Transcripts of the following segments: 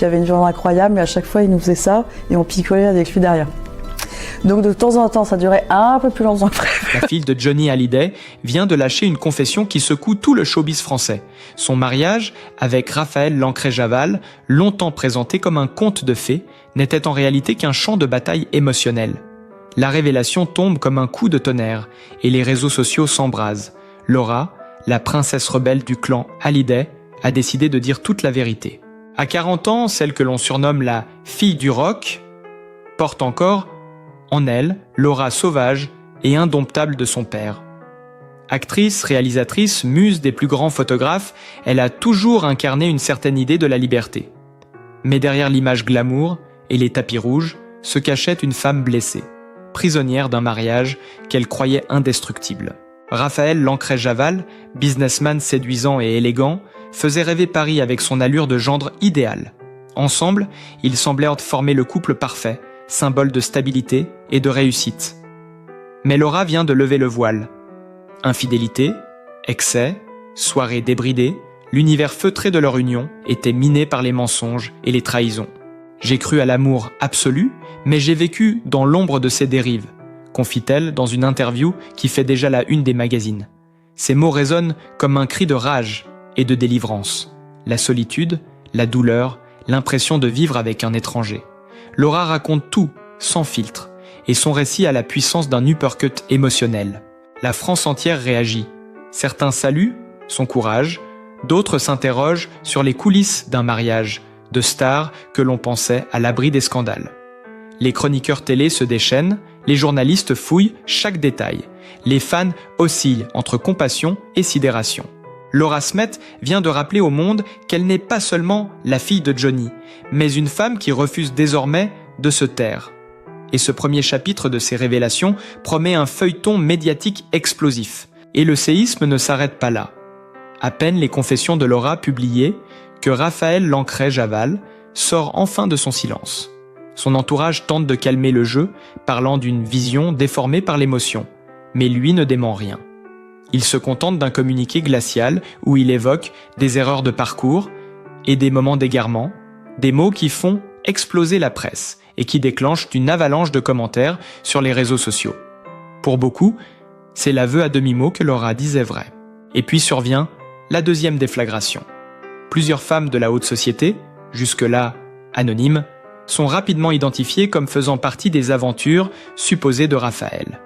qui avait une viande incroyable, mais à chaque fois il nous faisait ça et on picolait avec lui derrière. Donc de temps en temps, ça durait un peu plus longtemps que prévu. La fille de Johnny Hallyday vient de lâcher une confession qui secoue tout le showbiz français. Son mariage avec Raphaël Lancret-Javal, longtemps présenté comme un conte de fées, n'était en réalité qu'un champ de bataille émotionnel. La révélation tombe comme un coup de tonnerre et les réseaux sociaux s'embrasent. Laura, la princesse rebelle du clan Hallyday, a décidé de dire toute la vérité. À 40 ans, celle que l'on surnomme la « fille du rock » porte encore en elle l'aura sauvage et indomptable de son père. Actrice, réalisatrice, muse des plus grands photographes, elle a toujours incarné une certaine idée de la liberté. Mais derrière l'image glamour et les tapis rouges se cachait une femme blessée, prisonnière d'un mariage qu'elle croyait indestructible. Raphaël Lancret-Javal, businessman séduisant et élégant, faisait rêver Paris avec son allure de gendre idéal. Ensemble, ils semblèrent former le couple parfait, symbole de stabilité et de réussite. Mais Laura vient de lever le voile. Infidélité, excès, soirées débridées, l'univers feutré de leur union était miné par les mensonges et les trahisons. J'ai cru à l'amour absolu, mais j'ai vécu dans l'ombre de ses dérives, confie-t-elle dans une interview qui fait déjà la une des magazines. Ces mots résonnent comme un cri de rage et de délivrance. La solitude, la douleur, l'impression de vivre avec un étranger. Laura raconte tout, sans filtre, et son récit a la puissance d'un uppercut émotionnel. La France entière réagit. Certains saluent son courage, d'autres s'interrogent sur les coulisses d'un mariage, de stars que l'on pensait à l'abri des scandales. Les chroniqueurs télé se déchaînent, les journalistes fouillent chaque détail. Les fans oscillent entre compassion et sidération. Laura Smet vient de rappeler au monde qu'elle n'est pas seulement la fille de Johnny, mais une femme qui refuse désormais de se taire. Et ce premier chapitre de ses révélations promet un feuilleton médiatique explosif. Et le séisme ne s'arrête pas là. À peine les confessions de Laura publiées, que Raphaël Lancret-Javal sort enfin de son silence. Son entourage tente de calmer le jeu, parlant d'une vision déformée par l'émotion. Mais lui ne dément rien. Il se contente d'un communiqué glacial où il évoque des erreurs de parcours et des moments d'égarement, des mots qui font exploser la presse et qui déclenchent une avalanche de commentaires sur les réseaux sociaux. Pour beaucoup, c'est l'aveu à demi-mot que Laura disait vrai. Et puis survient la deuxième déflagration. Plusieurs femmes de la haute société, jusque-là anonymes, sont rapidement identifiées comme faisant partie des aventures supposées de Raphaël.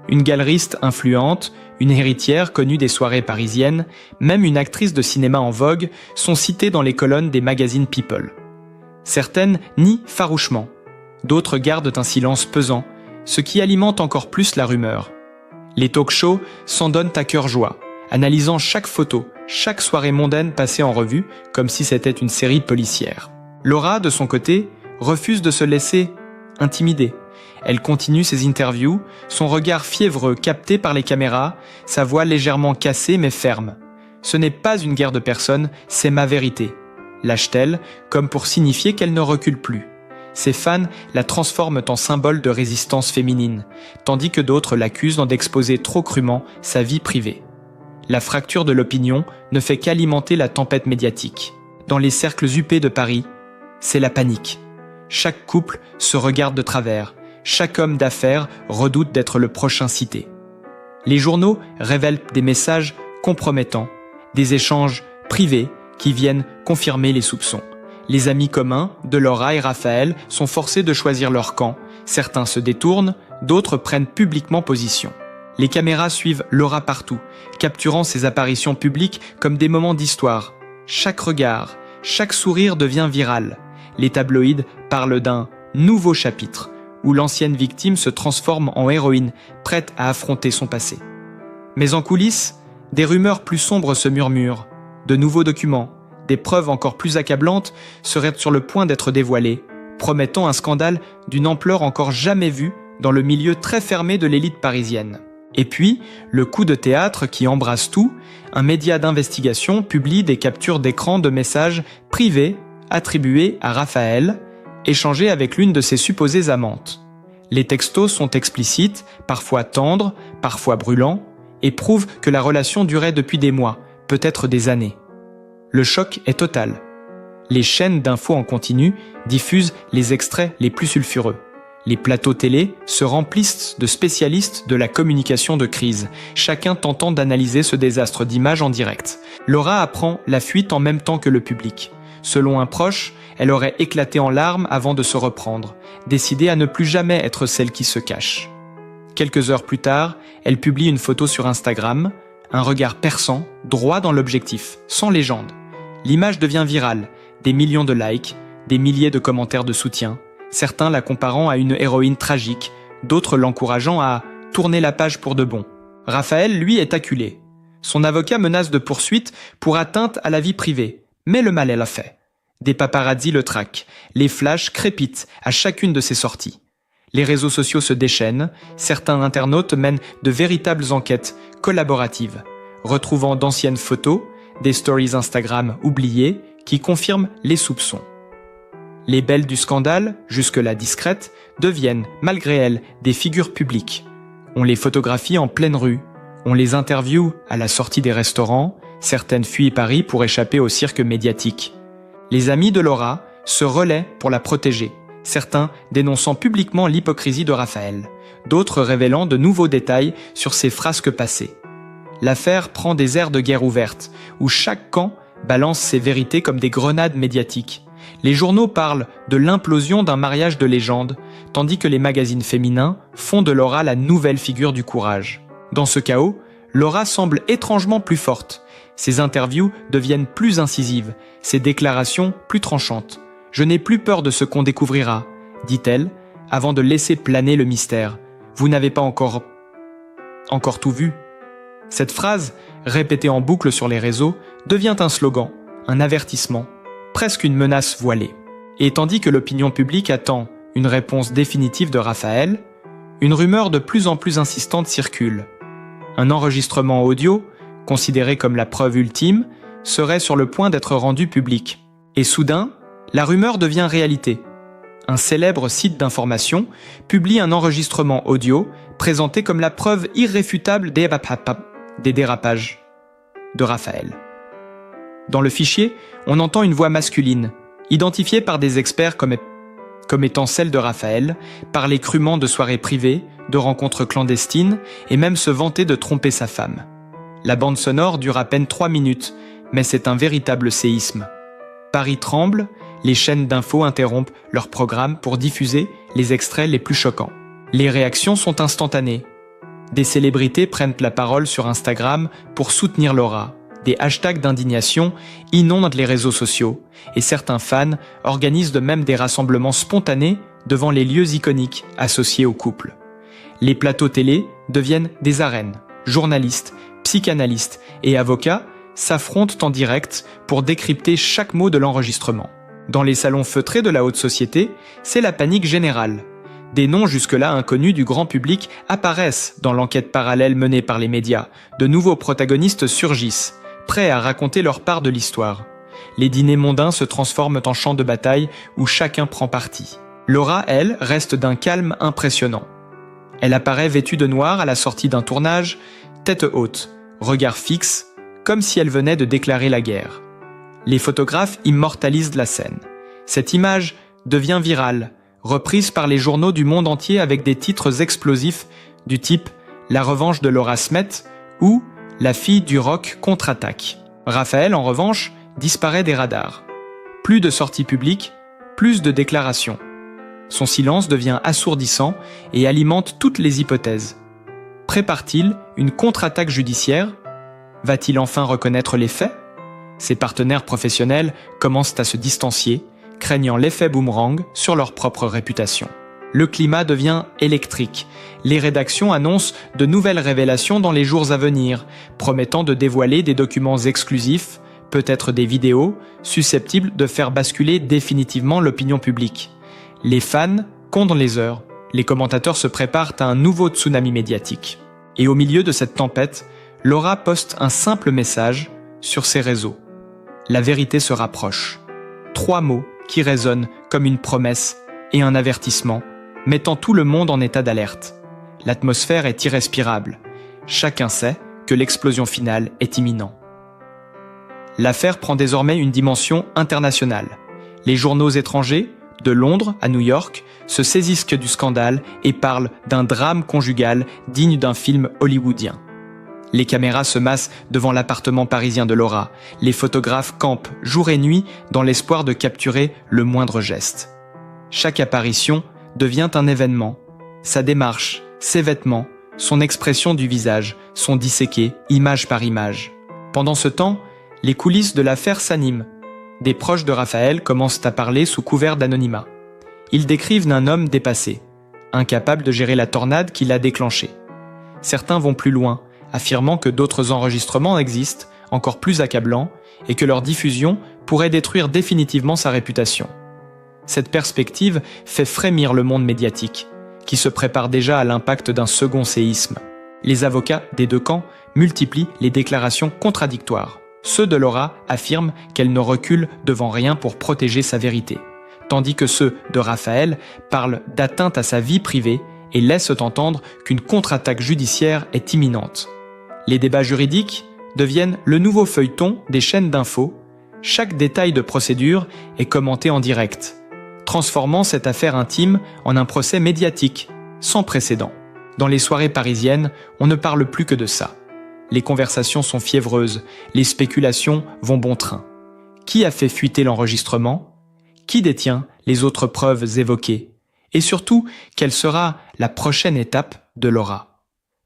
Une galeriste influente, une héritière connue des soirées parisiennes, même une actrice de cinéma en vogue sont citées dans les colonnes des magazines People. Certaines nient farouchement, d'autres gardent un silence pesant, ce qui alimente encore plus la rumeur. Les talk-shows s'en donnent à cœur joie, analysant chaque photo, chaque soirée mondaine passée en revue, comme si c'était une série policière. Laura, de son côté, refuse de se laisser intimider. Elle continue ses interviews, son regard fiévreux capté par les caméras, sa voix légèrement cassée mais ferme. Ce n'est pas une guerre de personnes, c'est ma vérité. Lâche-t-elle, comme pour signifier qu'elle ne recule plus. Ses fans la transforment en symbole de résistance féminine, tandis que d'autres l'accusent d'exposer trop crûment sa vie privée. La fracture de l'opinion ne fait qu'alimenter la tempête médiatique. Dans les cercles huppés de Paris, c'est la panique. Chaque couple se regarde de travers. Chaque homme d'affaires redoute d'être le prochain cité. Les journaux révèlent des messages compromettants, des échanges privés qui viennent confirmer les soupçons. Les amis communs de Laura et Raphaël sont forcés de choisir leur camp. Certains se détournent, d'autres prennent publiquement position. Les caméras suivent Laura partout, capturant ses apparitions publiques comme des moments d'histoire. Chaque regard, chaque sourire devient viral. Les tabloïds parlent d'un nouveau chapitre, où l'ancienne victime se transforme en héroïne, prête à affronter son passé. Mais en coulisses, des rumeurs plus sombres se murmurent. De nouveaux documents, des preuves encore plus accablantes seraient sur le point d'être dévoilées, promettant un scandale d'une ampleur encore jamais vue dans le milieu très fermé de l'élite parisienne. Et puis, le coup de théâtre qui embrasse tout, un média d'investigation publie des captures d'écran de messages privés attribués à Raphaël, échangés avec l'une de ses supposées amantes. Les textos sont explicites, parfois tendres, parfois brûlants, et prouvent que la relation durait depuis des mois, peut-être des années. Le choc est total. Les chaînes d'infos en continu diffusent les extraits les plus sulfureux. Les plateaux télé se remplissent de spécialistes de la communication de crise, chacun tentant d'analyser ce désastre d'images en direct. Laura apprend la fuite en même temps que le public. Selon un proche, elle aurait éclaté en larmes avant de se reprendre, décidée à ne plus jamais être celle qui se cache. Quelques heures plus tard, elle publie une photo sur Instagram, un regard perçant, droit dans l'objectif, sans légende. L'image devient virale, des millions de likes, des milliers de commentaires de soutien, certains la comparant à une héroïne tragique, d'autres l'encourageant à tourner la page pour de bon. Raphaël, lui, est acculé. Son avocat menace de poursuite pour atteinte à la vie privée, mais le mal est fait. Des paparazzis le traquent, les flashs crépitent à chacune de ses sorties. Les réseaux sociaux se déchaînent, certains internautes mènent de véritables enquêtes collaboratives, retrouvant d'anciennes photos, des stories Instagram oubliées qui confirment les soupçons. Les belles du scandale, jusque-là discrètes, deviennent, malgré elles, des figures publiques. On les photographie en pleine rue, on les interviewe à la sortie des restaurants, certaines fuient Paris pour échapper au cirque médiatique. Les amis de Laura se relaient pour la protéger, certains dénonçant publiquement l'hypocrisie de Raphaël, d'autres révélant de nouveaux détails sur ses frasques passées. L'affaire prend des airs de guerre ouverte, où chaque camp balance ses vérités comme des grenades médiatiques. Les journaux parlent de l'implosion d'un mariage de légende, tandis que les magazines féminins font de Laura la nouvelle figure du courage. Dans ce chaos, Laura semble étrangement plus forte. Ses interviews deviennent plus incisives, ses déclarations plus tranchantes. « Je n'ai plus peur de ce qu'on découvrira », dit-elle, avant de laisser planer le mystère. « Vous n'avez pas encore tout vu ?» Cette phrase, répétée en boucle sur les réseaux, devient un slogan, un avertissement, presque une menace voilée. Et tandis que l'opinion publique attend une réponse définitive de Raphaël, une rumeur de plus en plus insistante circule. Un enregistrement audio, considéré comme la preuve ultime, serait sur le point d'être rendu public. Et soudain, la rumeur devient réalité. Un célèbre site d'information publie un enregistrement audio présenté comme la preuve irréfutable des dérapages de Raphaël. Dans le fichier, on entend une voix masculine, identifiée par des experts comme étant celle de Raphaël, parler crûment de soirées privées, de rencontres clandestines et même se vanter de tromper sa femme. La bande sonore dure à peine 3 minutes, mais c'est un véritable séisme. Paris tremble, les chaînes d'infos interrompent leur programme pour diffuser les extraits les plus choquants. Les réactions sont instantanées. Des célébrités prennent la parole sur Instagram pour soutenir Laura. Des hashtags d'indignation inondent les réseaux sociaux et certains fans organisent de même des rassemblements spontanés devant les lieux iconiques associés au couple. Les plateaux télé deviennent des arènes. Journalistes, psychanalystes et avocats s'affrontent en direct pour décrypter chaque mot de l'enregistrement. Dans les salons feutrés de la haute société, c'est la panique générale. Des noms jusque-là inconnus du grand public apparaissent dans l'enquête parallèle menée par les médias. De nouveaux protagonistes surgissent, prêts à raconter leur part de l'histoire. Les dîners mondains se transforment en champs de bataille où chacun prend parti. Laura, elle, reste d'un calme impressionnant. Elle apparaît vêtue de noir à la sortie d'un tournage, tête haute, regard fixe, comme si elle venait de déclarer la guerre. Les photographes immortalisent la scène. Cette image devient virale, reprise par les journaux du monde entier avec des titres explosifs du type « La revanche de Laura Smet » ou « La fille du rock contre-attaque ». Raphaël, en revanche, disparaît des radars. Plus de sorties publiques, plus de déclarations. Son silence devient assourdissant et alimente toutes les hypothèses. Prépare-t-il une contre-attaque judiciaire ? Va-t-il enfin reconnaître les faits ? Ses partenaires professionnels commencent à se distancier, craignant l'effet boomerang sur leur propre réputation. Le climat devient électrique. Les rédactions annoncent de nouvelles révélations dans les jours à venir, promettant de dévoiler des documents exclusifs, peut-être des vidéos, susceptibles de faire basculer définitivement l'opinion publique. Les fans comptent les heures. Les commentateurs se préparent à un nouveau tsunami médiatique. Et au milieu de cette tempête, Laura poste un simple message sur ses réseaux. La vérité se rapproche. 3 mots qui résonnent comme une promesse et un avertissement, mettant tout le monde en état d'alerte. L'atmosphère est irrespirable. Chacun sait que l'explosion finale est imminente. L'affaire prend désormais une dimension internationale. Les journaux étrangers, de Londres à New York, se saisissent du scandale et parlent d'un drame conjugal digne d'un film hollywoodien. Les caméras se massent devant l'appartement parisien de Laura. Les photographes campent jour et nuit dans l'espoir de capturer le moindre geste. Chaque apparition devient un événement. Sa démarche, ses vêtements, son expression du visage sont disséqués, image par image. Pendant ce temps, les coulisses de l'affaire s'animent. Des proches de Raphaël commencent à parler sous couvert d'anonymat. Ils décrivent un homme dépassé, incapable de gérer la tornade qui l'a déclenchée. Certains vont plus loin, affirmant que d'autres enregistrements existent, encore plus accablants, et que leur diffusion pourrait détruire définitivement sa réputation. Cette perspective fait frémir le monde médiatique, qui se prépare déjà à l'impact d'un second séisme. Les avocats des deux camps multiplient les déclarations contradictoires. Ceux de Laura affirment qu'elle ne recule devant rien pour protéger sa vérité, tandis que ceux de Raphaël parlent d'atteinte à sa vie privée et laissent entendre qu'une contre-attaque judiciaire est imminente. Les débats juridiques deviennent le nouveau feuilleton des chaînes d'infos. Chaque détail de procédure est commenté en direct, transformant cette affaire intime en un procès médiatique, sans précédent. Dans les soirées parisiennes, on ne parle plus que de ça. Les conversations sont fiévreuses, les spéculations vont bon train. Qui a fait fuiter l'enregistrement? Qui détient les autres preuves évoquées? Et surtout, quelle sera la prochaine étape de Laura?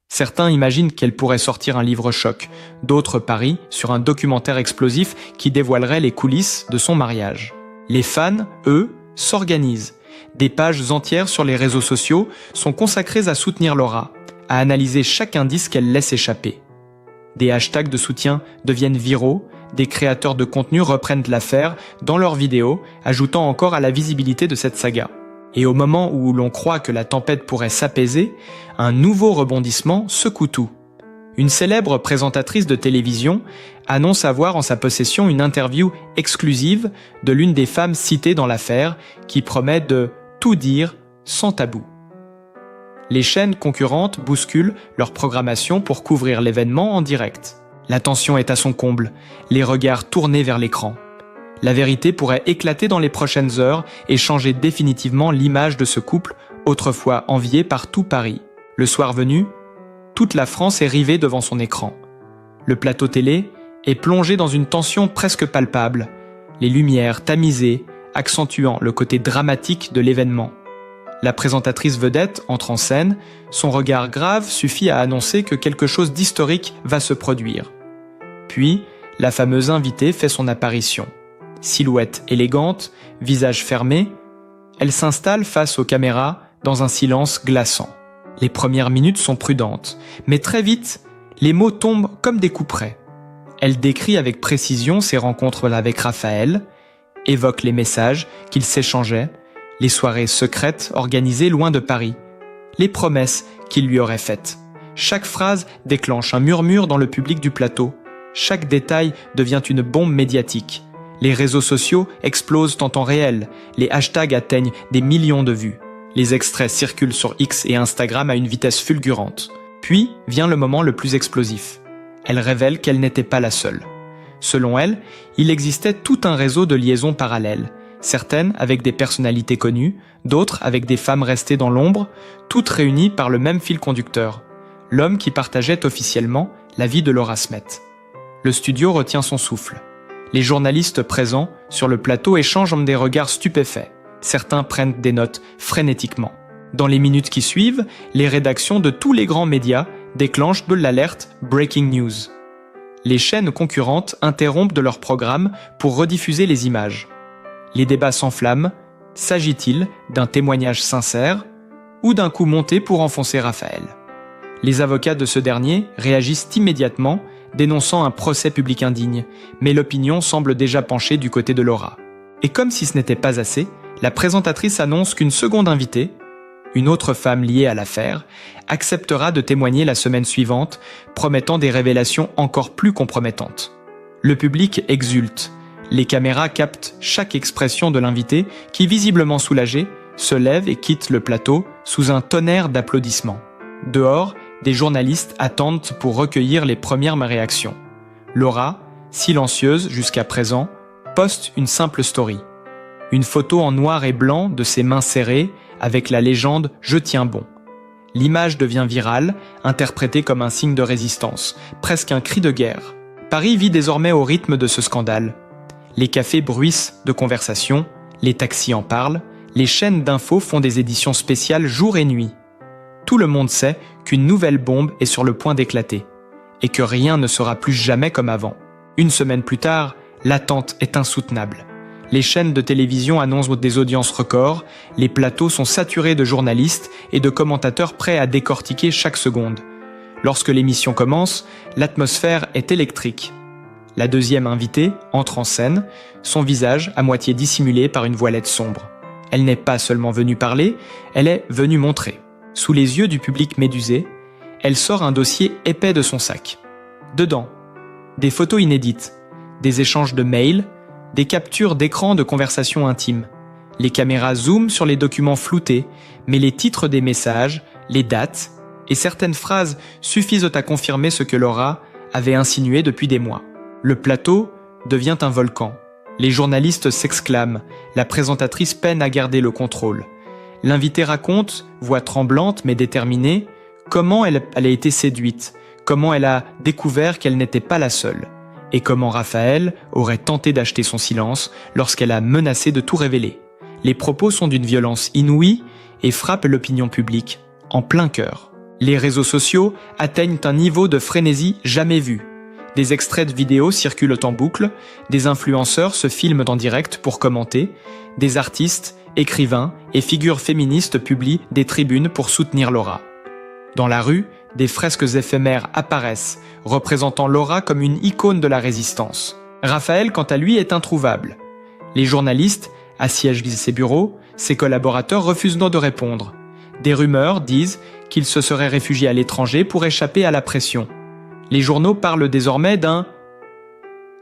Certains imaginent qu'elle pourrait sortir un livre-choc, d'autres parient sur un documentaire explosif qui dévoilerait les coulisses de son mariage. Les fans, eux, s'organisent. Des pages entières sur les réseaux sociaux sont consacrées à soutenir Laura, à analyser chaque indice qu'elle laisse échapper. Des hashtags de soutien deviennent viraux, des créateurs de contenu reprennent l'affaire dans leurs vidéos, ajoutant encore à la visibilité de cette saga. Et au moment où l'on croit que la tempête pourrait s'apaiser, un nouveau rebondissement secoue tout. Une célèbre présentatrice de télévision annonce avoir en sa possession une interview exclusive de l'une des femmes citées dans l'affaire qui promet de tout dire sans tabou. Les chaînes concurrentes bousculent leur programmation pour couvrir l'événement en direct. La tension est à son comble, les regards tournés vers l'écran. La vérité pourrait éclater dans les prochaines heures et changer définitivement l'image de ce couple, autrefois envié par tout Paris. Le soir venu, toute la France est rivée devant son écran. Le plateau télé est plongé dans une tension presque palpable, les lumières tamisées, accentuant le côté dramatique de l'événement. La présentatrice vedette entre en scène, son regard grave suffit à annoncer que quelque chose d'historique va se produire. Puis, la fameuse invitée fait son apparition. Silhouette élégante, visage fermé, elle s'installe face aux caméras dans un silence glaçant. Les premières minutes sont prudentes, mais très vite, les mots tombent comme des couperets. Elle décrit avec précision ses rencontres avec Raphaël, évoque les messages qu'ils s'échangeaient, les soirées secrètes organisées loin de Paris, les promesses qu'il lui aurait faites. Chaque phrase déclenche un murmure dans le public du plateau. Chaque détail devient une bombe médiatique. Les réseaux sociaux explosent en temps réel. Les hashtags atteignent des millions de vues. Les extraits circulent sur X et Instagram à une vitesse fulgurante. Puis vient le moment le plus explosif. Elle révèle qu'elle n'était pas la seule. Selon elle, il existait tout un réseau de liaisons parallèles. Certaines avec des personnalités connues, d'autres avec des femmes restées dans l'ombre, toutes réunies par le même fil conducteur. L'homme qui partageait officiellement la vie de Laura Smet. Le studio retient son souffle. Les journalistes présents sur le plateau échangent des regards stupéfaits. Certains prennent des notes frénétiquement. Dans les minutes qui suivent, les rédactions de tous les grands médias déclenchent de l'alerte « Breaking News ». Les chaînes concurrentes interrompent de leur programme pour rediffuser les images. Les débats s'enflamment. S'agit-il d'un témoignage sincère ou d'un coup monté pour enfoncer Raphaël? Les avocats de ce dernier réagissent immédiatement, dénonçant un procès public indigne, mais l'opinion semble déjà pencher du côté de Laura. Et comme si ce n'était pas assez, la présentatrice annonce qu'une seconde invitée, une autre femme liée à l'affaire, acceptera de témoigner la semaine suivante, promettant des révélations encore plus compromettantes. Le public exulte. Les caméras captent chaque expression de l'invité qui, visiblement soulagé, se lève et quitte le plateau sous un tonnerre d'applaudissements. Dehors, des journalistes attendent pour recueillir les premières réactions. Laura, silencieuse jusqu'à présent, poste une simple story. Une photo en noir et blanc de ses mains serrées avec la légende « Je tiens bon ». L'image devient virale, interprétée comme un signe de résistance, presque un cri de guerre. Paris vit désormais au rythme de ce scandale. Les cafés bruissent de conversations, les taxis en parlent, les chaînes d'infos font des éditions spéciales jour et nuit. Tout le monde sait qu'une nouvelle bombe est sur le point d'éclater, et que rien ne sera plus jamais comme avant. Une semaine plus tard, l'attente est insoutenable. Les chaînes de télévision annoncent des audiences records, les plateaux sont saturés de journalistes et de commentateurs prêts à décortiquer chaque seconde. Lorsque l'émission commence, l'atmosphère est électrique. La deuxième invitée entre en scène, son visage à moitié dissimulé par une voilette sombre. Elle n'est pas seulement venue parler, elle est venue montrer. Sous les yeux du public médusé, elle sort un dossier épais de son sac. Dedans, des photos inédites, des échanges de mails, des captures d'écran de conversations intimes. Les caméras zooment sur les documents floutés, mais les titres des messages, les dates et certaines phrases suffisent à confirmer ce que Laura avait insinué depuis des mois. Le plateau devient un volcan. Les journalistes s'exclament, la présentatrice peine à garder le contrôle. L'invitée raconte, voix tremblante mais déterminée, comment elle a été séduite, comment elle a découvert qu'elle n'était pas la seule, et comment Raphaël aurait tenté d'acheter son silence lorsqu'elle a menacé de tout révéler. Les propos sont d'une violence inouïe et frappent l'opinion publique en plein cœur. Les réseaux sociaux atteignent un niveau de frénésie jamais vu. Des extraits de vidéos circulent en boucle, des influenceurs se filment en direct pour commenter, des artistes, écrivains et figures féministes publient des tribunes pour soutenir Laura. Dans la rue, des fresques éphémères apparaissent, représentant Laura comme une icône de la résistance. Raphaël, quant à lui, est introuvable. Les journalistes assiègent ses bureaux, ses collaborateurs refusent de répondre. Des rumeurs disent qu'il se serait réfugié à l'étranger pour échapper à la pression. Les journaux parlent désormais d'un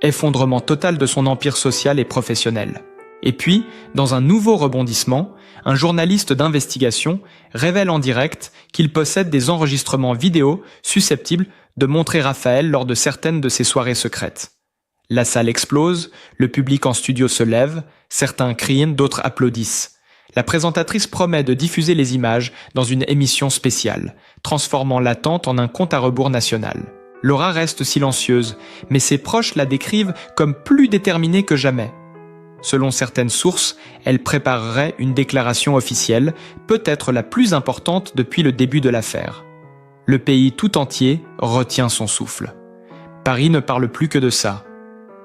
effondrement total de son empire social et professionnel. Et puis, dans un nouveau rebondissement, un journaliste d'investigation révèle en direct qu'il possède des enregistrements vidéo susceptibles de montrer Raphaël lors de certaines de ses soirées secrètes. La salle explose, le public en studio se lève, certains crient, d'autres applaudissent. La présentatrice promet de diffuser les images dans une émission spéciale, transformant l'attente en un compte à rebours national. Laura reste silencieuse, mais ses proches la décrivent comme plus déterminée que jamais. Selon certaines sources, elle préparerait une déclaration officielle, peut-être la plus importante depuis le début de l'affaire. Le pays tout entier retient son souffle. Paris ne parle plus que de ça.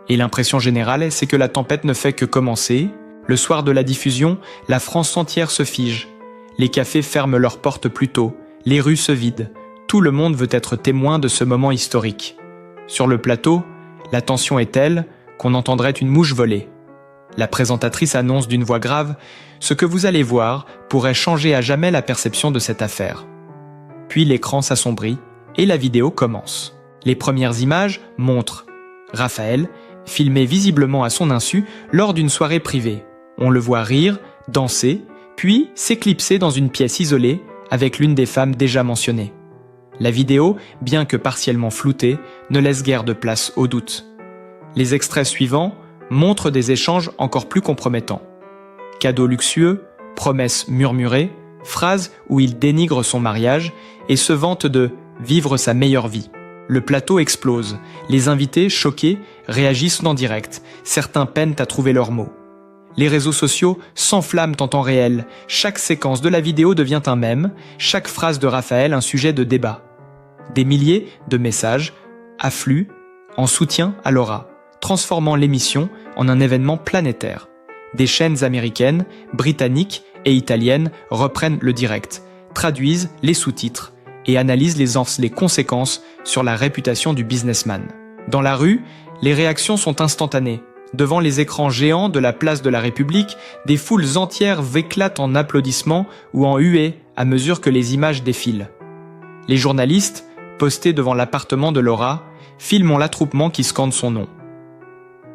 Et l'impression générale, c'est que la tempête ne fait que commencer. Le soir de la diffusion, la France entière se fige. Les cafés ferment leurs portes plus tôt, les rues se vident. Tout le monde veut être témoin de ce moment historique. Sur le plateau, la tension est telle qu'on entendrait une mouche voler. La présentatrice annonce d'une voix grave « Ce que vous allez voir pourrait changer à jamais la perception de cette affaire ». Puis l'écran s'assombrit et la vidéo commence. Les premières images montrent Raphaël, filmé visiblement à son insu lors d'une soirée privée. On le voit rire, danser, puis s'éclipser dans une pièce isolée avec l'une des femmes déjà mentionnées. La vidéo, bien que partiellement floutée, ne laisse guère de place au doute. Les extraits suivants montrent des échanges encore plus compromettants. Cadeaux luxueux, promesses murmurées, phrases où il dénigre son mariage et se vante de « vivre sa meilleure vie ». Le plateau explose, les invités, choqués, réagissent en direct, certains peinent à trouver leurs mots. Les réseaux sociaux s'enflamment en temps réel, chaque séquence de la vidéo devient un mème, chaque phrase de Raphaël un sujet de débat. Des milliers de messages affluent en soutien à Laura, transformant l'émission en un événement planétaire. Des chaînes américaines, britanniques et italiennes reprennent le direct, traduisent les sous-titres et analysent les conséquences sur la réputation du businessman. Dans la rue, les réactions sont instantanées. Devant les écrans géants de la place de la République, des foules entières éclatent en applaudissements ou en huées à mesure que les images défilent. Les journalistes, postés devant l'appartement de Laura, filment l'attroupement qui scande son nom.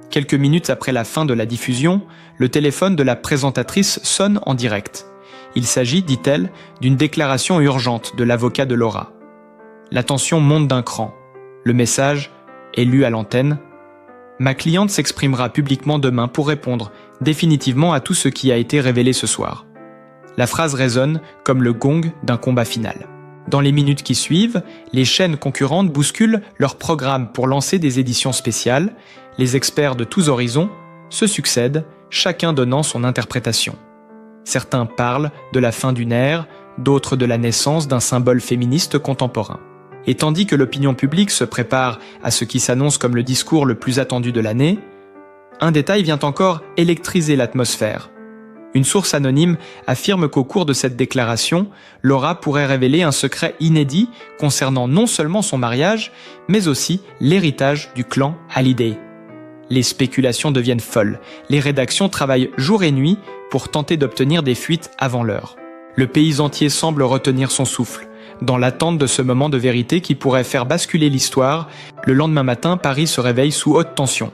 Quelques minutes après la fin de la diffusion, le téléphone de la présentatrice sonne en direct. Il s'agit, dit-elle, d'une déclaration urgente de l'avocat de Laura. La tension monte d'un cran. Le message est lu à l'antenne. Ma cliente s'exprimera publiquement demain pour répondre définitivement à tout ce qui a été révélé ce soir. La phrase résonne comme le gong d'un combat final. Dans les minutes qui suivent, les chaînes concurrentes bousculent leur programme pour lancer des éditions spéciales. Les experts de tous horizons se succèdent, chacun donnant son interprétation. Certains parlent de la fin d'une ère, d'autres de la naissance d'un symbole féministe contemporain. Et tandis que l'opinion publique se prépare à ce qui s'annonce comme le discours le plus attendu de l'année, un détail vient encore électriser l'atmosphère. Une source anonyme affirme qu'au cours de cette déclaration, Laura pourrait révéler un secret inédit concernant non seulement son mariage, mais aussi l'héritage du clan Hallyday. Les spéculations deviennent folles. Les rédactions travaillent jour et nuit pour tenter d'obtenir des fuites avant l'heure. Le pays entier semble retenir son souffle, dans l'attente de ce moment de vérité qui pourrait faire basculer l'histoire. Le lendemain matin, Paris se réveille sous haute tension.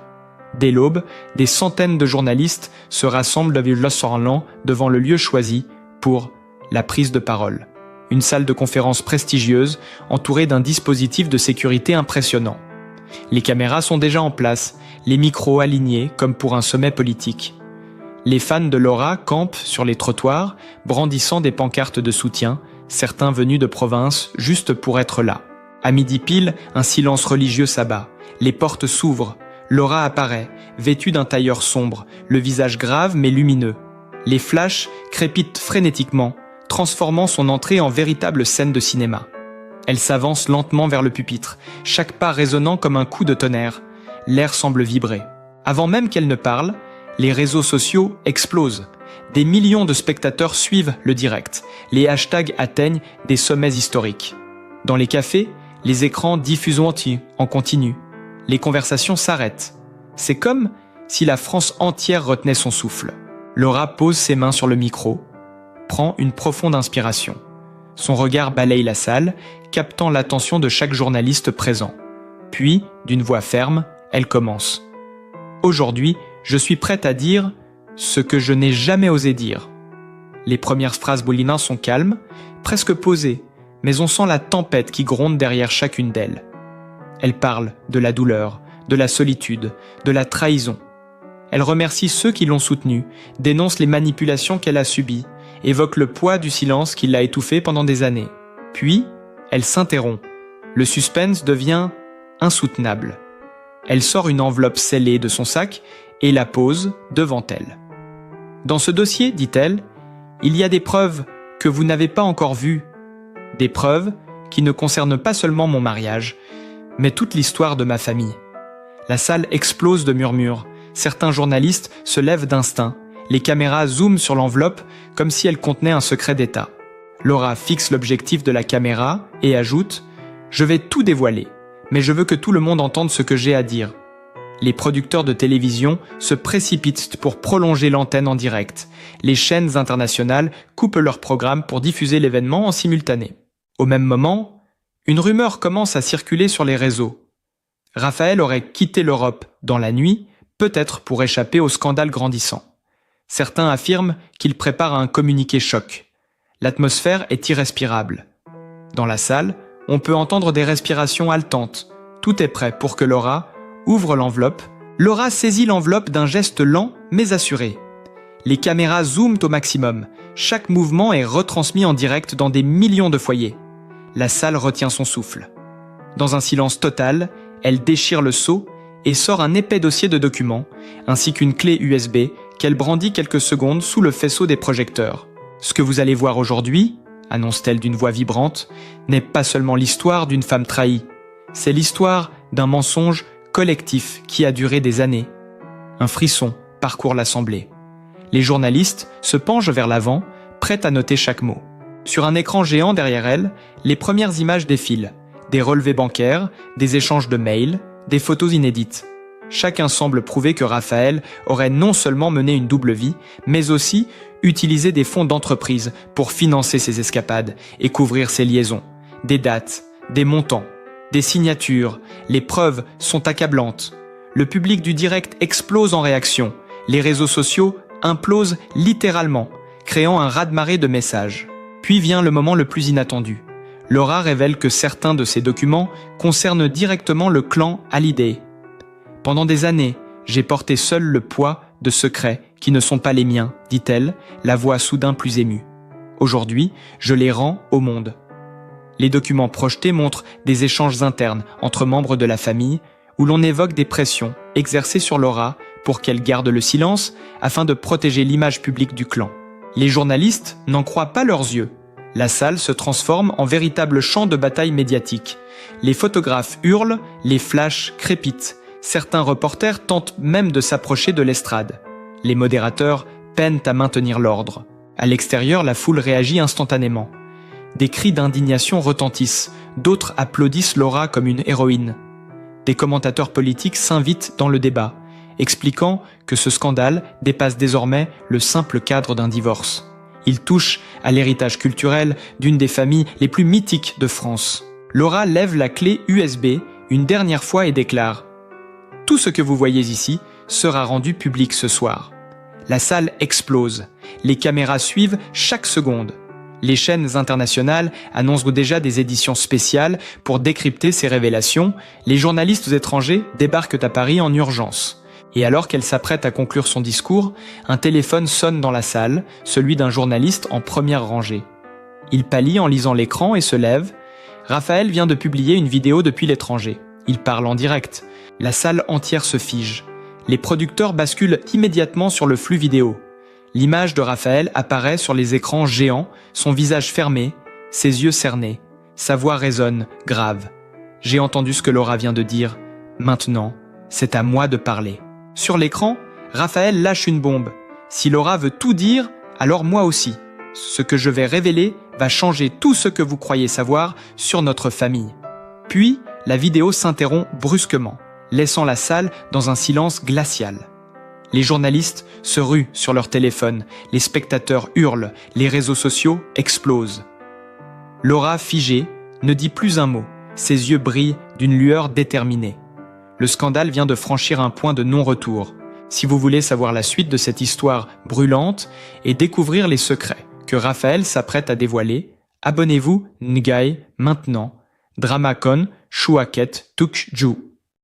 Dès l'aube, des centaines de journalistes se rassemblent devant le lieu choisi pour la prise de parole. Une salle de conférence prestigieuse, entourée d'un dispositif de sécurité impressionnant. Les caméras sont déjà en place, les micros alignés comme pour un sommet politique. Les fans de Laura campent sur les trottoirs, brandissant des pancartes de soutien, certains venus de province juste pour être là. À midi pile, un silence religieux s'abat. Les portes s'ouvrent. Laura apparaît, vêtue d'un tailleur sombre, le visage grave mais lumineux. Les flashs crépitent frénétiquement, transformant son entrée en véritable scène de cinéma. Elle s'avance lentement vers le pupitre, chaque pas résonnant comme un coup de tonnerre. L'air semble vibrer. Avant même qu'elle ne parle, les réseaux sociaux explosent. Des millions de spectateurs suivent le direct. Les hashtags atteignent des sommets historiques. Dans les cafés, les écrans diffusent en continu. Les conversations s'arrêtent. C'est comme si la France entière retenait son souffle. Laura pose ses mains sur le micro, prend une profonde inspiration. Son regard balaye la salle, captant l'attention de chaque journaliste présent. Puis, d'une voix ferme, elle commence. « Aujourd'hui, je suis prête à dire ce que je n'ai jamais osé dire. » Les premières phrases boulinins sont calmes, presque posées, mais on sent la tempête qui gronde derrière chacune d'elles. Elle parle de la douleur, de la solitude, de la trahison. Elle remercie ceux qui l'ont soutenue, dénonce les manipulations qu'elle a subies, évoque le poids du silence qui l'a étouffée pendant des années. Puis, elle s'interrompt. Le suspense devient insoutenable. Elle sort une enveloppe scellée de son sac et la pose devant elle. « Dans ce dossier, dit-elle, il y a des preuves que vous n'avez pas encore vues. Des preuves qui ne concernent pas seulement mon mariage, mais toute l'histoire de ma famille. » La salle explose de murmures. Certains journalistes se lèvent d'instinct. Les caméras zooment sur l'enveloppe comme si elle contenait un secret d'État. Laura fixe l'objectif de la caméra et ajoute « Je vais tout dévoiler, mais je veux que tout le monde entende ce que j'ai à dire. » Les producteurs de télévision se précipitent pour prolonger l'antenne en direct. Les chaînes internationales coupent leur programme pour diffuser l'événement en simultané. Au même moment, une rumeur commence à circuler sur les réseaux. Raphaël aurait quitté l'Europe dans la nuit, peut-être pour échapper au scandale grandissant. Certains affirment qu'il prépare un communiqué choc. L'atmosphère est irrespirable. Dans la salle, on peut entendre des respirations haletantes. Tout est prêt pour que Laura ouvre l'enveloppe. Laura saisit l'enveloppe d'un geste lent mais assuré. Les caméras zooment au maximum. Chaque mouvement est retransmis en direct dans des millions de foyers. La salle retient son souffle. Dans un silence total, elle déchire le seau et sort un épais dossier de documents, ainsi qu'une clé USB qu'elle brandit quelques secondes sous le faisceau des projecteurs. « Ce que vous allez voir aujourd'hui, annonce-t-elle d'une voix vibrante, n'est pas seulement l'histoire d'une femme trahie. C'est l'histoire d'un mensonge collectif qui a duré des années. » Un frisson parcourt l'assemblée. Les journalistes se penchent vers l'avant, prêts à noter chaque mot. Sur un écran géant derrière elle, les premières images défilent. Des relevés bancaires, des échanges de mails, des photos inédites. Chacun semble prouver que Raphaël aurait non seulement mené une double vie, mais aussi utilisé des fonds d'entreprise pour financer ses escapades et couvrir ses liaisons. Des dates, des montants, des signatures, les preuves sont accablantes. Le public du direct explose en réaction. Les réseaux sociaux implosent littéralement, créant un raz-de-marée de messages. Puis vient le moment le plus inattendu. Laura révèle que certains de ces documents concernent directement le clan Hallyday. Pendant des années, j'ai porté seul le poids de secrets qui ne sont pas les miens, dit-elle, la voix soudain plus émue. Aujourd'hui, je les rends au monde. Les documents projetés montrent des échanges internes entre membres de la famille où l'on évoque des pressions exercées sur Laura pour qu'elle garde le silence afin de protéger l'image publique du clan. Les journalistes n'en croient pas leurs yeux. La salle se transforme en véritable champ de bataille médiatique. Les photographes hurlent, les flashs crépitent. Certains reporters tentent même de s'approcher de l'estrade. Les modérateurs peinent à maintenir l'ordre. À l'extérieur, la foule réagit instantanément. Des cris d'indignation retentissent, d'autres applaudissent Laura comme une héroïne. Des commentateurs politiques s'invitent dans le débat, expliquant que ce scandale dépasse désormais le simple cadre d'un divorce. Il touche à l'héritage culturel d'une des familles les plus mythiques de France. Laura lève la clé USB une dernière fois et déclare « Tout ce que vous voyez ici sera rendu public ce soir ». La salle explose. Les caméras suivent chaque seconde. Les chaînes internationales annoncent déjà des éditions spéciales pour décrypter ces révélations. Les journalistes étrangers débarquent à Paris en urgence. Et alors qu'elle s'apprête à conclure son discours, un téléphone sonne dans la salle, celui d'un journaliste en première rangée. Il pâlit en lisant l'écran et se lève. Raphaël vient de publier une vidéo depuis l'étranger. Il parle en direct. La salle entière se fige. Les producteurs basculent immédiatement sur le flux vidéo. L'image de Raphaël apparaît sur les écrans géants, son visage fermé, ses yeux cernés. Sa voix résonne, grave. « J'ai entendu ce que Laura vient de dire. Maintenant, c'est à moi de parler. » Sur l'écran, Raphaël lâche une bombe. « Si Laura veut tout dire, alors moi aussi. Ce que je vais révéler va changer tout ce que vous croyez savoir sur notre famille. » Puis, la vidéo s'interrompt brusquement, laissant la salle dans un silence glacial. Les journalistes se ruent sur leur téléphone, les spectateurs hurlent, les réseaux sociaux explosent. Laura, figée, ne dit plus un mot, ses yeux brillent d'une lueur déterminée. Le scandale vient de franchir un point de non-retour. Si vous voulez savoir la suite de cette histoire brûlante et découvrir les secrets que Raphaël s'apprête à dévoiler, abonnez-vous Ngai maintenant. Dramakon Shuaket Tukju.